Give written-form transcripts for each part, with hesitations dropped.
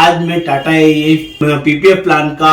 आज मैं Tata AI PPF plan का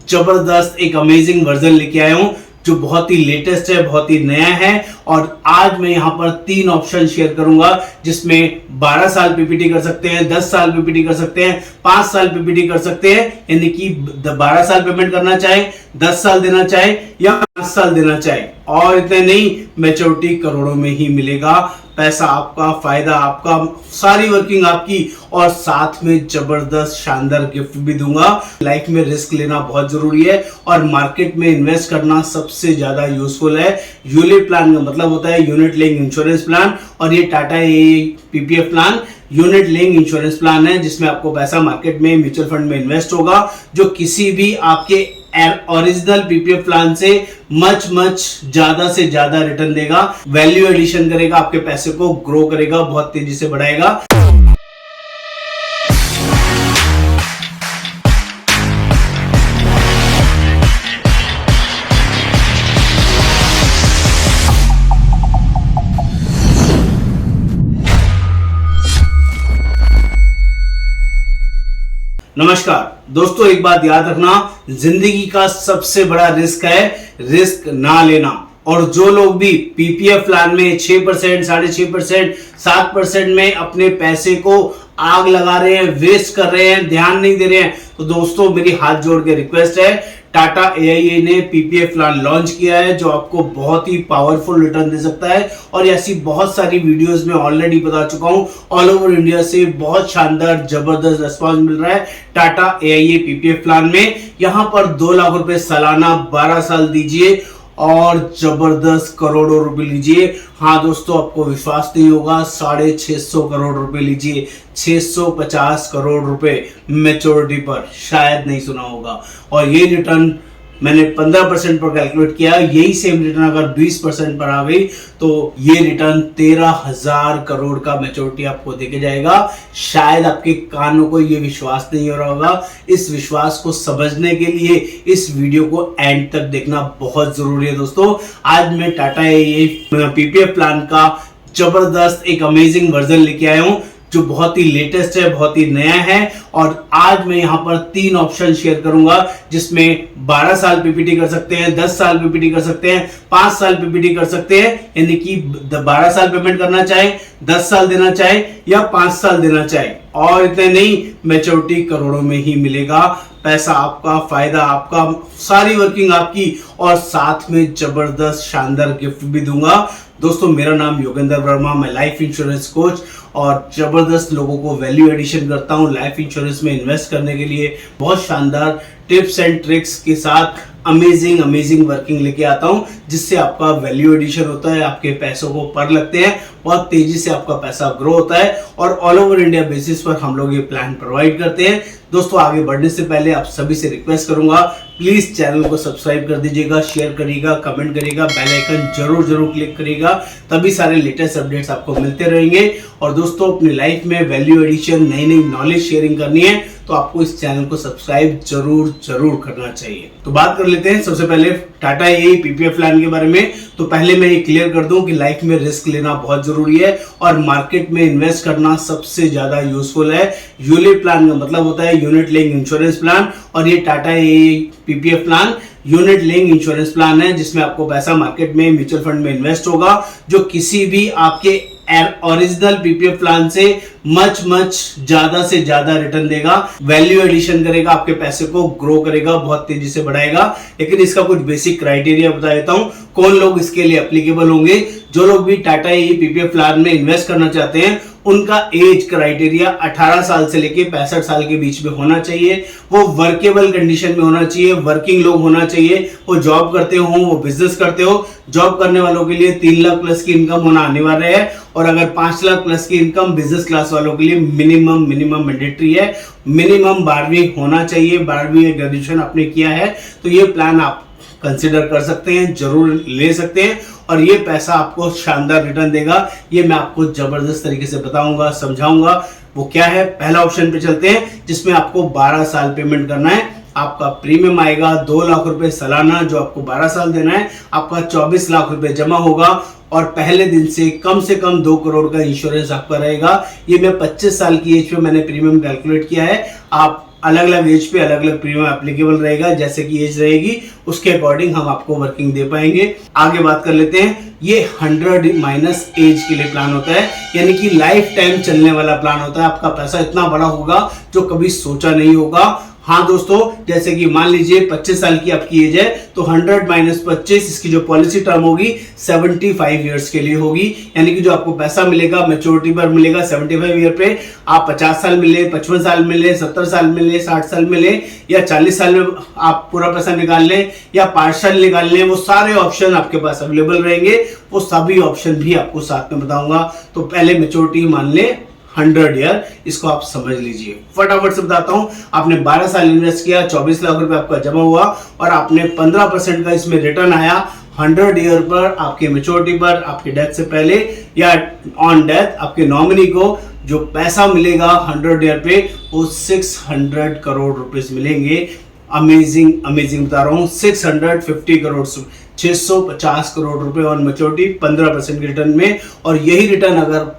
जबरदस्त एक अमेजिंग वर्जन लेके आया हूं जो बहुत ही लेटेस्ट है, बहुत ही नया है। और आज मैं यहाँ पर 3 ऑप्शन शेयर करूंगा जिसमें 12 साल पीपीटी कर सकते हैं, 10 साल पीपीटी कर सकते हैं, 5 साल पीपीटी कर सकते हैं। यानी कि 12 साल पेमेंट करना चाहे, 10 साल देना चाहे या 5 साल देना चाहे। और इतने नहीं, मैच्योरिटी करोड़ों में ही मिलेगा। पैसा आपका, फायदा आपका, सारी वर्किंग आपकी, और साथ में जबरदस्त शानदार गिफ्ट भी दूंगा। लाइफ में रिस्क लेना बहुत जरूरी है और मार्केट में इन्वेस्ट करना सबसे ज्यादा यूजफुल है। यूलिप प्लान का मतलब होता है यूनिट लिंक इंश्योरेंस प्लान, और ये Tata AI PPF plan unit link insurance plan है जिसमें आपको पैसा मार्केट में म्यूचुअल फंड में इन्वेस्ट होगा जो किसी भी आपके ओरिजिनल पीपीएफ प्लान से मच ज्यादा से ज्यादा रिटर्न देगा, वैल्यू एडिशन करेगा, आपके पैसे को ग्रो करेगा, बहुत तेजी से बढ़ाएगा। नमस्कार दोस्तों, एक बात याद रखना, जिंदगी का सबसे बड़ा रिस्क है रिस्क ना लेना। और जो लोग भी पीपीएफ प्लान में 6%, 6.5%, 7% में अपने पैसे को आग लगा रहे हैं, वेस्ट कर रहे हैं, ध्यान नहीं दे रहे हैं, तो दोस्तों मेरी हाथ जोड़ के रिक्वेस्ट है, टाटा एआई ने पीपीएफ प्लान लॉन्च किया है जो आपको बहुत ही पावरफुल रिटर्न दे सकता है। और ऐसी बहुत सारी वीडियोस में ऑलरेडी बता चुका हूं, ऑल ओवर इंडिया से बहुत शानदार जबरदस्त रिस्पांस मिल रहा है टाटा एआई पीपीएफ प्लान में। यहां पर 2 लाख रुपए सालाना 12 साल दीजिए और जबरदस्त करोड़ों रुपए लीजिए। हाँ दोस्तों, आपको विश्वास नहीं होगा, 650 करोड़ रुपए लीजिए, 650 करोड़ रुपए मैच्योरिटी पर, शायद नहीं सुना होगा। और ये रिटर्न मैंने 15% पर कैलकुलेट किया, यही सेम रिटर्न अगर 20% पर आ गई तो ये रिटर्न 13,000 करोड़ का मैच्योरिटी आपको देके जाएगा। शायद आपके कानों को ये विश्वास नहीं हो रहा होगा। इस विश्वास को समझने के लिए इस वीडियो को एंड तक देखना बहुत जरूरी है दोस्तों। आज मैं टाटा एआई पीपीएफ प्लान का जबरदस्त एक अमेजिंग वर्जन लेके आया हूं जो बहुत ही लेटेस्ट है, बहुत ही नया है। और आज मैं यहाँ पर 3 ऑप्शन शेयर करूंगा जिसमें 12 साल पीपीटी कर सकते हैं, 10 साल पीपीटी कर सकते हैं, 5 साल पीपीटी कर सकते हैं। यानी कि 12 साल पेमेंट करना चाहे, 10 साल देना चाहे या 5 साल देना चाहे। और इतने नहीं, मैच्योरिटी करोड़ों में ही मिलेगा। पैसा आपका, फायदा आपका, सारी वर्किंग आपकी, और साथ में जबरदस्त शानदार गिफ्ट भी दूंगा। दोस्तों मेरा नाम योगेंद्र वर्मा, मैं लाइफ इंश्योरेंस कोच और जबरदस्त लोगों को वैल्यू एडिशन करता हूं लाइफ इंश्योरेंस में इन्वेस्ट करने के लिए। बहुत शानदार टिप्स एंड ट्रिक्स के साथ अमेजिंग वर्किंग लेके आता हूं जिससे आपका वैल्यू एडिशन होता है, आपके पैसों को पर लगते हैं, बहुत तेजी से आपका पैसा ग्रो होता है। और ऑल ओवर इंडिया बेसिस पर हम लोग ये प्लान प्रोवाइड करते हैं। दोस्तों आगे बढ़ने से पहले आप सभी से रिक्वेस्ट करूंगा, प्लीज चैनल को सब्सक्राइब कर दीजिएगा, शेयर करिएगा, कमेंट करिएगा, बेल आइकन जरूर क्लिक करिएगा, तभी सारे लेटेस्ट अपडेट्स आपको मिलते रहेंगे। और दोस्तों अपनी लाइफ में वैल्यू एडिशन, नई नॉलेज शेयरिंग करनी है तो आपको इस चैनल को सब्सक्राइब जरूर करना चाहिए। तो बात कर लेते हैं सबसे पहले टाटा एआई पीपीएफ प्लान के बारे में। तो पहले मैं ये क्लियर कर दूं कि लाइफ में रिस्क लेना बहुत जरूरी है और मार्केट में इन्वेस्ट करना सबसे ज्यादा यूजफुल है। यूलिप प्लान का मतलब होता है यूनिट लिंक इंश्योरेंस प्लान, और ये Tata AI PPF plan unit link insurance plan है जिसमें आपको पैसा मार्केट में म्यूचुअल फंड में इन्वेस्ट होगा जो किसी भी आपके ओरिजिनल पीपीएफ प्लान से मच ज्यादा से ज्यादा रिटर्न देगा, वैल्यू एडिशन करेगा, आपके पैसे को ग्रो करेगा, बहुत तेजी से बढ़ाएगा। लेकिन इसका कुछ बेसिक क्राइटेरिया बता देता हूं, कौन लोग इसके लिए एप्लीकेबल होंगे। जो लोग भी टाटा एआई पीपीएफ प्लान में इन्वेस्ट करना चाहते हैं उनका एज क्राइटेरिया 18 साल से लेके 65 साल के बीच में होना चाहिए। वो वर्केबल कंडीशन में होना चाहिए, वर्किंग लोग होना चाहिए, वो जॉब करते हो, वो बिजनेस करते हो। जॉब करने वालों के लिए 3 लाख प्लस की इनकम होना अनिवार्य है, और अगर 5 लाख प्लस की इनकम बिजनेस क्लास वालों के लिए मिनिमम मैंडेटरी है। मिनिमम 12वीं होना चाहिए, 12वीं ग्रेजुएशन आपने किया है तो ये प्लान आप कंसिडर कर सकते हैं, जरूर ले सकते हैं। और ये पैसा आपको शानदार रिटर्न देगा, ये मैं आपको जबरदस्त तरीके से बताऊंगा, समझाऊंगा। वो क्या है, पहला ऑप्शन पे चलते हैं जिसमें आपको 12 साल पेमेंट करना है। आपका प्रीमियम आएगा 2 लाख रुपए सालाना जो आपको 12 साल देना है। आपका 24 लाख रुपए जमा होगा और पहले दिन से कम 2 करोड़ का इंश्योरेंस आपका रहेगा। ये मैं 25 साल की एज पे मैंने प्रीमियम कैलकुलेट किया है। आप अलग अलग एज पे अलग अलग प्रीमियम एप्लीकेबल रहेगा, जैसे कि एज रहेगी उसके अकॉर्डिंग हम आपको वर्किंग दे पाएंगे। आगे बात कर लेते हैं। ये 100 माइनस एज के लिए प्लान होता है, यानी कि लाइफ टाइम चलने वाला प्लान होता है। आपका पैसा इतना बड़ा होगा जो कभी सोचा नहीं होगा। हाँ दोस्तों, जैसे कि मान लीजिए 25 साल की आपकी एज है तो 100 माइनस 25 इसकी जो पॉलिसी टर्म होगी 75 ईयर्स के लिए होगी, यानी कि जो आपको पैसा मिलेगा मैच्योरिटी पर मिलेगा 75 ईयर पे। आप 50 साल मिले, 55 साल मिले, 70 साल मिले, 60 साल मिले या 40 साल में आप पूरा पैसा निकाल लें या पार्शियल निकाल लें, वो सारे ऑप्शन आपके पास अवेलेबल रहेंगे। वो सभी ऑप्शन भी आपको साथ में बताऊंगा। तो पहले मैच्योरिटी मान लें 100 ईयर, इसको आप समझ लीजिए। फटाफट से बताता हूं। आपने 12 साल इन्वेस्ट किया, 24 लाख रुपए आपका जमा हुआ और आपने 15% का इसमें रिटर्न आया 100 ईयर पर। आपके मैच्योरिटी पर, आपके डेथ से पहले या ऑन डेथ आपके नॉमिनी को जो पैसा मिलेगा 100 ईयर पे वो 600 करोड़ रुपए मिलेंगे। अमेजिंग अमेजिंग बता रहा हूँ। 650 करोड़, 650 करोड़ रुपए ऑन मैच्योरिटी 15% के रिटर्न में। और यही रिटर्न अगर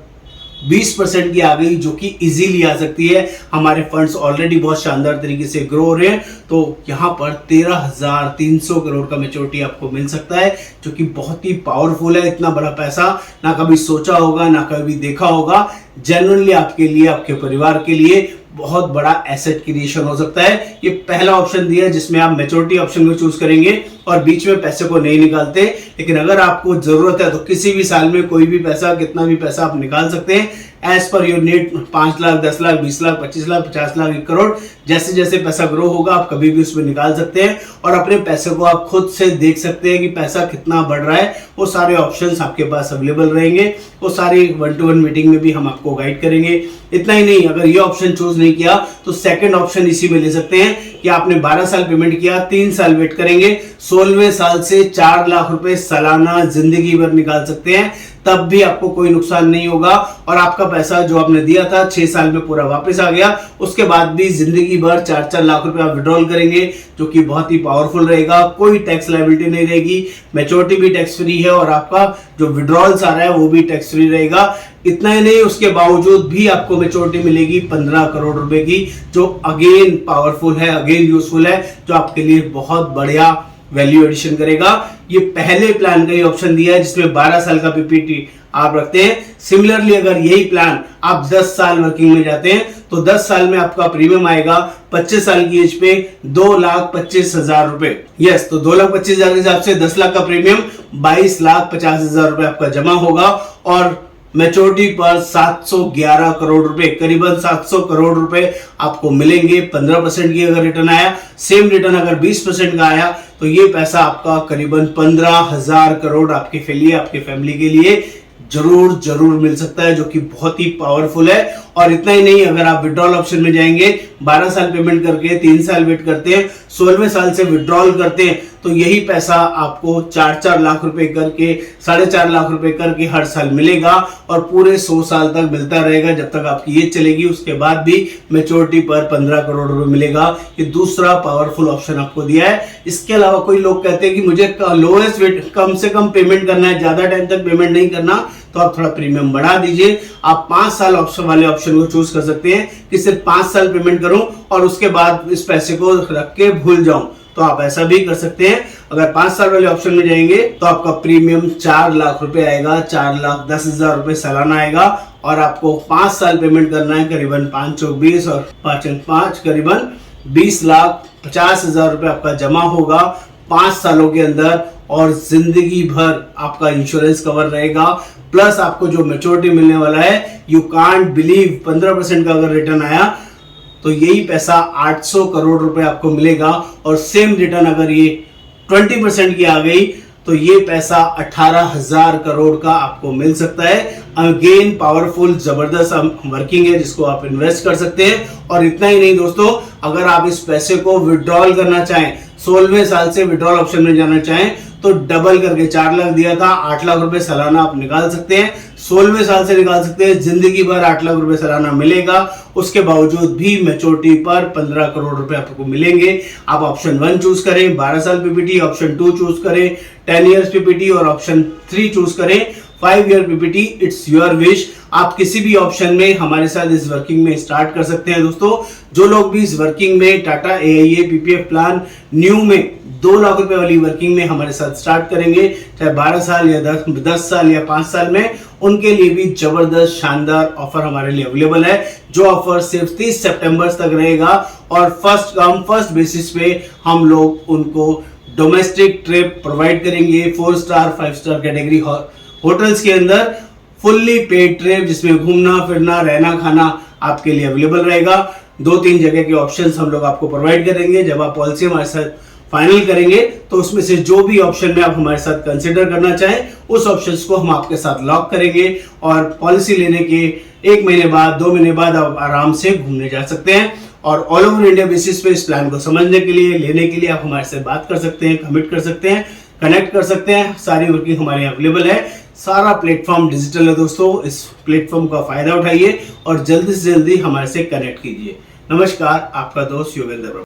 20% की आ गई, जो कि इजीली आ सकती है, हमारे फंड्स ऑलरेडी बहुत शानदार तरीके से ग्रो हो रहे हैं, तो यहाँ पर 13,300 करोड़ का मैच्योरिटी आपको मिल सकता है, जो कि बहुत ही पावरफुल है। इतना बड़ा पैसा ना कभी सोचा होगा, ना कभी देखा होगा। जेन्युइनली आपके लिए, आपके परिवार के लिए बहुत बड़ा एसेट क्रिएशन हो सकता है। ये पहला ऑप्शन दिया है जिसमें आप मैच्योरिटी ऑप्शन को चूज करेंगे और बीच में पैसे को नहीं निकालते, लेकिन अगर आपको जरूरत है तो किसी भी साल में कोई भी पैसा, कितना भी पैसा आप निकाल सकते हैं as per your need. 5 lakh, 10 lakh, 20 lakh, 25 lakh, 50 lakh, 1 crore, जैसे जैसे पैसा ग्रो होगा आप कभी भी उसमें निकाल सकते हैं और अपने पैसे को आप खुद से देख सकते हैं कि पैसा कितना बढ़ रहा है। वो सारे ऑप्शंस आपके पास अवेलेबल रहेंगे। वो सारी 1-to-1 मीटिंग में भी हम आपको गाइड करेंगे। इतना ही नहीं, अगर ये ऑप्शन चूज नहीं किया तो सेकंड ऑप्शन इसी में ले सकते हैं कि आपने 12 साल पेमेंट किया, 3 साल वेट करेंगे, 16वें साल से 4 लाख रुपए सालाना जिंदगी भर निकाल सकते हैं, तब भी आपको कोई नुकसान नहीं होगा और आपका पैसा जो आपने दिया था 6 साल में पूरा वापस आ गया। उसके बाद भी जिंदगी भर 4-4 लाख रुपए आप विड्रॉल करेंगे, जो कि बहुत ही पावरफुल रहेगा। कोई टैक्स लायबिलिटी नहीं रहेगी, मैच्योरिटी भी टैक्स फ्री है और आपका जो विड्रॉल्स आ रहा है वो भी टैक्स फ्री रहेगा। इतना ही नहीं, उसके बावजूद भी आपको मैच्योरिटी मिलेगी 15 करोड़ रुपए की, जो अगेन पावरफुल है, अगेन यूजफुल है, जो आपके लिए बहुत बढ़िया वैल्यू एडिशन करेगा। ये पहले प्लान का ही ऑप्शन दिया है जिसमें 12 साल का पीपीटी आप रखते हैं। सिमिलरली अगर यही प्लान आप 10 साल वर्किंग में जाते हैं तो 10 साल में आपका प्रीमियम आएगा 25 साल की एज पे 2,25,000 रुपए। यस, तो 2,25,000 के हिसाब से 10 लाख का प्रीमियम 22,50,000 रुपए आपका जमा होगा और मैच्योरिटी पर 711 करोड़ रुपए, करीबन 700 करोड़ रुपए आपको मिलेंगे। 15% की अगर रिटर्न आया, सेम रिटर्न अगर 20% का आया तो ये पैसा आपका करीबन 15,000 करोड़ आपके लिए, आपके फैमिली के लिए जरूर जरूर मिल सकता है, जो कि बहुत ही पावरफुल है। और इतना ही नहीं, अगर आप विड्रॉल ऑप्शन में जाएंगे, 12 साल पेमेंट करके 3 साल वेट करते हैं, 16वें साल से विड्रॉल करते हैं तो यही पैसा आपको 4-4 लाख रुपए करके, 4.5 लाख रुपए करके हर साल मिलेगा और पूरे 100 साल तक मिलता रहेगा जब तक आपकी एज चलेगी। उसके बाद भी मैच्योरिटी पर 15 करोड़ रुपए मिलेगा। ये दूसरा पावरफुल ऑप्शन आपको दिया है। इसके अलावा कोई लोग कहते हैं कि मुझे लोएस्ट वेट, कम से कम पेमेंट करना है, ज्यादा टाइम तक पेमेंट नहीं करना, तो आप थोड़ा प्रीमियम बढ़ा दीजिए। आप 5 साल ऑप्शन वाले ऑप्शन को चूज कर सकते हैं कि सिर्फ 5 साल पेमेंट करूं और उसके बाद इस पैसे को रख के भूल जाऊं, तो आप ऐसा भी कर सकते हैं। अगर 5 साल वाले ऑप्शन में जाएंगे तो आपका प्रीमियम 4 लाख रुपए आएगा, 4,10,000 रुपए सालाना आएगा और आपको 5 साल पेमेंट करना है, करीबन 5-20 और 5 करीबन 20,50,000 रुपए आपका जमा होगा 5 सालों के अंदर और जिंदगी भर आपका इंश्योरेंस कवर रहेगा। प्लस आपको जो मैच्योरिटी मिलने वाला है, यू कांट बिलीव, 15% का अगर रिटर्न आया तो यही पैसा 800 करोड़ रुपए आपको मिलेगा और सेम रिटर्न अगर ये 20% की आ गई तो ये पैसा 18,000 करोड़ का आपको मिल सकता है। अगेन पावरफुल, जबरदस्त वर्किंग है जिसको आप इन्वेस्ट कर सकते हैं। और इतना ही नहीं दोस्तों, अगर आप इस पैसे को विड्रॉल करना चाहें, 16वें साल से विड्रॉल ऑप्शन में जाना चाहें तो डबल करके 4 लाख दिया था, 8 लाख रुपए सालाना आप निकाल सकते हैं। 16वें साल से निकाल सकते हैं, जिंदगी भर 8 लाख रुपए सालाना मिलेगा। उसके बावजूद भी मैच्योरिटी पर 15 करोड़ रुपए आपको मिलेंगे। आप ऑप्शन 1 चूज करें, 12 साल पीपीटी, ऑप्शन 2 चूज करें, 10 इयर्स पीपीटी और ऑप्शन 3 चूज करें। 5 year PPT, it's your wish. आप किसी भी ऑप्शन में हमारे साथ इस वर्किंग में स्टार्ट कर सकते हैं। दोस्तों जो लोग भी इस वर्किंग में Tata AIA PPF plan new में 2 लाख रुपए वाली वर्किंग में हमारे साथ स्टार्ट करेंगे, चाहे 12 साल या 10 साल या 5 साल में, उनके लिए भी जबरदस्त शानदार ऑफर हमारे लिए अवेलेबल है। जो ऑफर सिर्फ 30 सितंबर तक रहेगा और फर्स्ट कम फर्स्ट बेसिस पे हम लोग उनको डोमेस्टिक ट्रिप प्रोवाइड करेंगे। 4 स्टार 5 स्टार कैटेगरी होटल्स के अंदर फुल्ली पेड ट्रिप, जिसमें घूमना फिरना रहना खाना आपके लिए अवेलेबल रहेगा। 2-3 जगह के ऑप्शंस हम लोग आपको प्रोवाइड करेंगे। जब आप पॉलिसी हमारे साथ फाइनल करेंगे तो उसमें से जो भी ऑप्शन में आप हमारे साथ कंसिडर करना चाहें उस ऑप्शंस को हम आपके साथ लॉक करेंगे और पॉलिसी लेने के 1 महीने बाद 2 महीने बाद आप आराम से घूमने जा सकते हैं। और ऑल ओवर इंडिया बेसिस पे इस प्लान को समझने के लिए, लेने के लिए आप हमारे से बात कर सकते हैं, कमिट कर सकते हैं, कनेक्ट कर सकते हैं। सारी वर्किंग हमारे यहाँ अवेलेबल है। सारा प्लेटफॉर्म डिजिटल है दोस्तों, इस प्लेटफॉर्म का फायदा उठाइए और जल्दी से जल्दी हमारे से कनेक्ट कीजिए। नमस्कार, आपका दोस्त योगेंद्र।